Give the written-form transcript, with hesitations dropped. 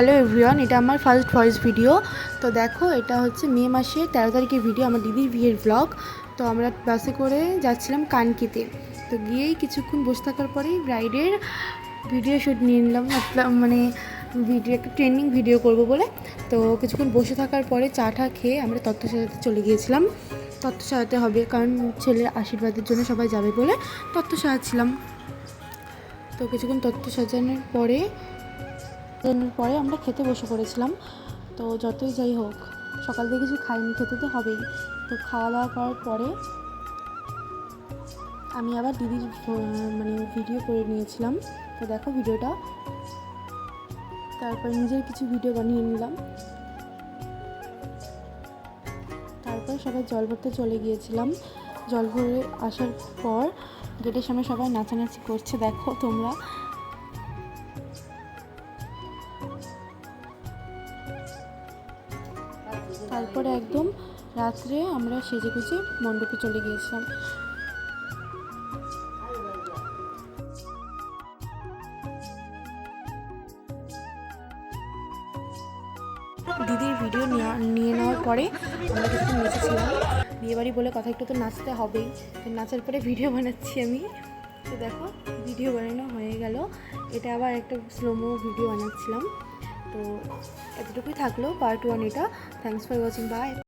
Hello everyone, এটা আমার first voice video. তো দেখো, এটা হচ্ছে মে মাসের 13 তারিখের ভিডিও, আমার দিদির বিয়ের ব্লগ। তো আমরা বাসে করে যাচ্ছিলাম কানকিতে। তো গিয়েই কিছুক্ষণ বসে থাকার পরেই ব্রাইডের ভিডিও শ্যুট নিয়ে নিলাম, মানে ভিডিও একটা ট্রেন্ডিং ভিডিও করব বলে। তো কিছুক্ষণ বসে থাকার পরে চা খেয়ে আমরা তত্ত্ব সাজাতে চলে গিয়েছিলাম। তত্ত্ব সাজাতে হবে কারণ ছেলের আশীর্বাদের জন্য সবাই যাবে বলে তত্ত্ব সাজাচ্ছিলাম। তো কিছুক্ষণ তত্ত্ব সাজানোর পরে আমরা খেতে বসে পড়েছিলাম। তো যতই যাই হোক, সকাল থেকে কিছু খাইনি, খেতে তো হবেই। তো খাওয়া দাওয়া করার পরে আমি আবার দিদির ভিডিও করে নিয়েছিলাম। তো দেখো ভিডিওটা, তারপর নিজের কিছু ভিডিও বানিয়ে নিলাম। তারপর সবাই জল ভরতে চলে গিয়েছিলাম। জল ভরে আসার পর গেটের সামনে সবাই নাচানাচি করছে, দেখো তোমরা। তারপরে একদম রাত্রে আমরা সেজে গুজে মণ্ডপে চলে গিয়েছিলাম। দিদির ভিডিও নিয়ে নেওয়ার পরে আমরা কিছুক্ষণ নেচেছিলাম। বিয়েবাড়ি বলে কথা, একটু তো নাচতে হবেই। তো নাচার পরে ভিডিও বানাচ্ছি আমি। তো দেখো ভিডিও বানানো হয়ে গেল। এটা আবার একটা স্লোমো ভিডিও বানাচ্ছিলাম। তো এতটুকুই থাকলো পার্ট 1 এটা। Thanks for watching, by.